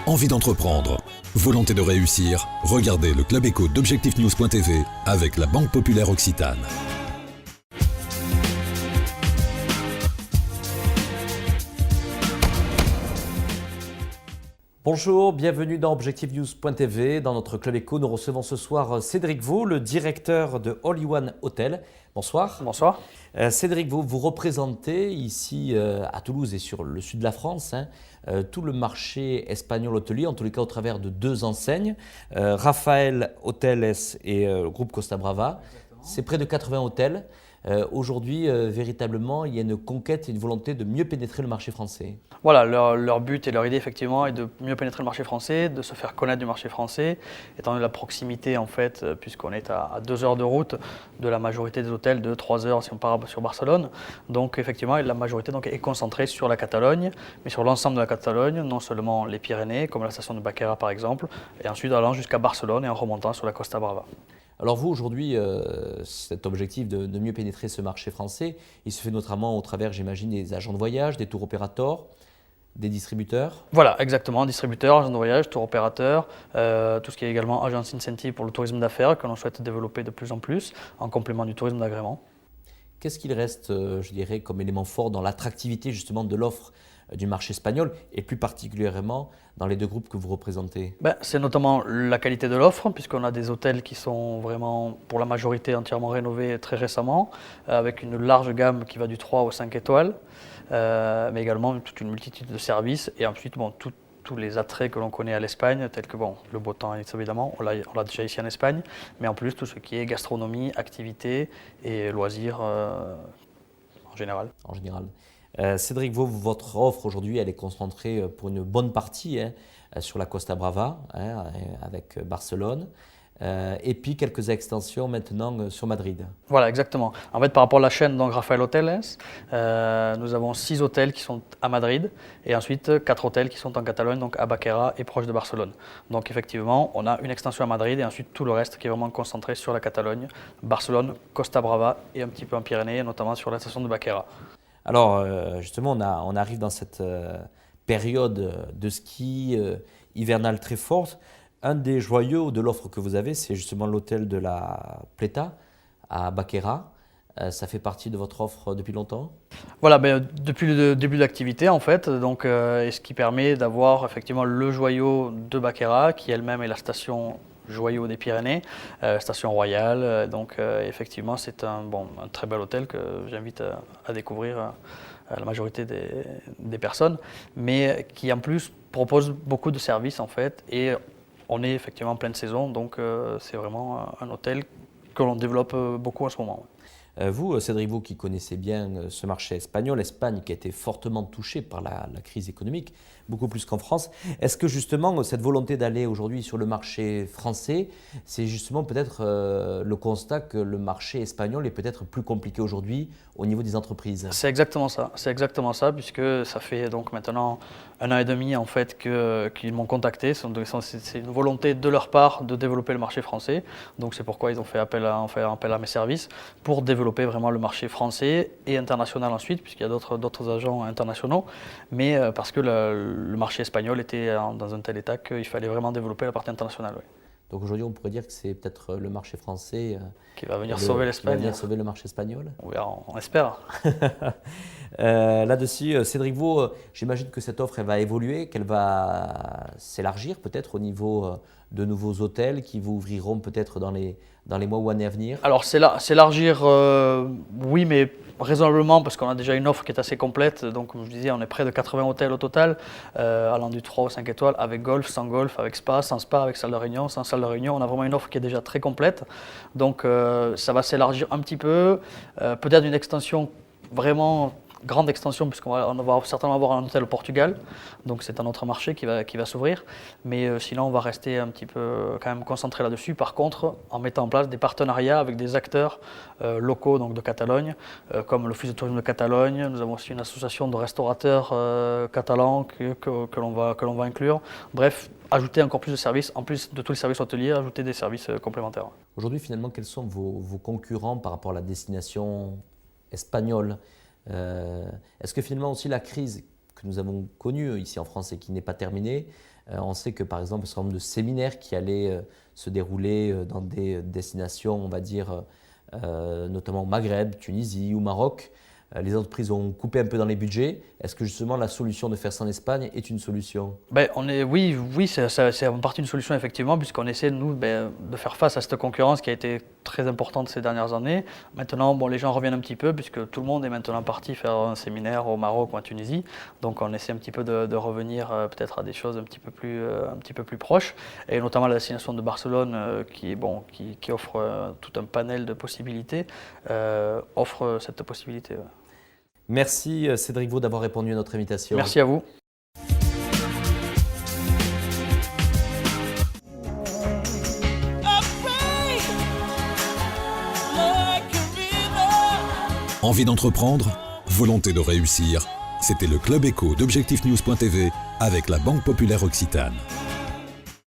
Envie d'entreprendre, volonté de réussir, regardez le Club Éco d'Objectifnews.tv avec la Banque Populaire Occitane. Bonjour, bienvenue dans Objectifnews.tv. Dans notre Club Éco, nous recevons ce soir Cédric Vaux, le directeur de All in One Hotel. Bonsoir. Bonsoir. Cédric Vaux, vous représentez ici à Toulouse et sur le sud de la France tout le marché espagnol hôtelier, en tous les cas au travers de deux enseignes, Rafael Hoteles et le groupe Costa Brava. C'est près de 80 hôtels. Aujourd'hui, véritablement, il y a une conquête et une volonté de mieux pénétrer le marché français. Voilà, leur but et leur idée, effectivement, est de mieux pénétrer le marché français, de se faire connaître du marché français, étant donné la proximité, en fait, puisqu'on est à 2 heures de route de la majorité des hôtels, de 3 heures si on part sur Barcelone. Donc, effectivement, la majorité est concentrée sur la Catalogne, mais sur l'ensemble de la Catalogne, non seulement les Pyrénées, comme la station de Baquera, par exemple, et ensuite allant jusqu'à Barcelone et en remontant sur la Costa Brava. Alors vous, aujourd'hui, cet objectif de mieux pénétrer ce marché français, il se fait notamment au travers, j'imagine, des agents de voyage, des tour opérateurs, des distributeurs. Voilà, exactement, distributeurs, agents de voyage, tour opérateurs, tout ce qui est également agence incentive pour le tourisme d'affaires que l'on souhaite développer de plus en plus en complément du tourisme d'agrément. Qu'est-ce qu'il reste, je dirais, comme élément fort dans l'attractivité justement de l'offre du marché espagnol et plus particulièrement dans les deux groupes que vous représentez? C'est notamment la qualité de l'offre, puisqu'on a des hôtels qui sont vraiment, pour la majorité, entièrement rénovés très récemment, avec une large gamme qui va du 3 au 5 étoiles, mais également toute une multitude de services, et ensuite tous les attraits que l'on connaît à l'Espagne, tels que le beau temps évidemment, on l'a déjà ici en Espagne, mais en plus tout ce qui est gastronomie, activités et loisirs en général. En général. Cédric Vaux, votre offre aujourd'hui, elle est concentrée pour une bonne partie sur la Costa Brava, avec Barcelone, et puis quelques extensions maintenant sur Madrid. Voilà, exactement. En fait, par rapport à la chaîne donc Rafael Hoteles, nous avons 6 hôtels qui sont à Madrid et ensuite 4 hôtels qui sont en Catalogne, donc à Baquera et proche de Barcelone. Donc effectivement, on a une extension à Madrid et ensuite tout le reste qui est vraiment concentré sur la Catalogne, Barcelone, Costa Brava et un petit peu en Pyrénées, notamment sur la station de Baquera. Alors justement, on arrive dans cette période de ski hivernale très forte. Un des joyaux de l'offre que vous avez, c'est justement l'hôtel de la Pleta à Baquera. Ça fait partie de votre offre depuis longtemps? Voilà, depuis le début de l'activité en fait, donc, et ce qui permet d'avoir effectivement le joyau de Baquera, qui elle-même est la station joyau des Pyrénées, station royale. Donc effectivement, c'est un très bel hôtel que j'invite à découvrir la majorité des personnes, mais qui en plus propose beaucoup de services en fait, et on est effectivement en pleine saison, donc c'est vraiment un hôtel que l'on développe beaucoup en ce moment. Vous, Cédric Vaux, qui connaissez bien ce marché espagnol, l'Espagne qui a été fortement touchée par la crise économique, beaucoup plus qu'en France, est-ce que justement cette volonté d'aller aujourd'hui sur le marché français, c'est justement peut-être le constat que le marché espagnol est peut-être plus compliqué aujourd'hui au niveau des entreprises? C'est exactement ça, puisque ça fait donc maintenant 1 an et demi en fait qu'ils m'ont contacté. C'est une volonté de leur part de développer le marché français, donc c'est pourquoi ils ont fait appel à mes services pour développer vraiment le marché français et international ensuite, puisqu'il y a d'autres agents internationaux, mais parce que le marché espagnol était dans un tel état qu'il fallait vraiment développer la partie internationale. Oui. Donc aujourd'hui, on pourrait dire que c'est peut-être le marché français qui va venir sauver l'Espagne. Qui va venir sauver le marché espagnol. Oui, on espère. Là-dessus, Cédric Vaux, j'imagine que cette offre elle va évoluer, qu'elle va s'élargir peut-être au niveau de nouveaux hôtels qui vous ouvriront peut-être dans les mois ou années à venir. Alors s'élargir, oui, mais raisonnablement, parce qu'on a déjà une offre qui est assez complète. Donc comme je disais, on est près de 80 hôtels au total, allant du 3 au 5 étoiles, avec golf, sans golf, avec spa, sans spa, avec salle de réunion, sans salle de réunion. On a vraiment une offre qui est déjà très complète. Donc ça va s'élargir un petit peu, peut-être une extension vraiment grande extension, puisqu'on va certainement avoir un hôtel au Portugal, donc c'est un autre marché qui va s'ouvrir, mais sinon on va rester un petit peu quand même concentré là-dessus. Par contre, en mettant en place des partenariats avec des acteurs locaux donc de Catalogne, comme l'Office de tourisme de Catalogne. Nous avons aussi une association de restaurateurs catalans que l'on va inclure. Bref, ajouter encore plus de services, en plus de tous les services hôteliers, ajouter des services complémentaires. Aujourd'hui, finalement, quels sont vos concurrents par rapport à la destination espagnole? Est-ce que finalement aussi la crise que nous avons connue ici en France et qui n'est pas terminée, On sait que par exemple, un certain nombre de séminaires qui allaient se dérouler dans des destinations, on va dire, notamment au Maghreb, Tunisie ou Maroc, les entreprises ont coupé un peu dans les budgets. Est-ce que justement la solution de faire ça en Espagne est une solution? Oui, c'est en partie une solution effectivement, puisqu'on essaie nous de faire face à cette concurrence qui a été très importante ces dernières années. Maintenant, les gens reviennent un petit peu, puisque tout le monde est maintenant parti faire un séminaire au Maroc ou en Tunisie. Donc on essaie un petit peu de revenir peut-être à des choses un petit peu plus proches, et notamment la destination de Barcelone qui offre tout un panel de possibilités, offre cette possibilité. Merci Cédric Vaux d'avoir répondu à notre invitation. Merci à vous. Envie d'entreprendre? Volonté de réussir? C'était le Club Éco d'Objectif News.tv avec la Banque Populaire Occitane.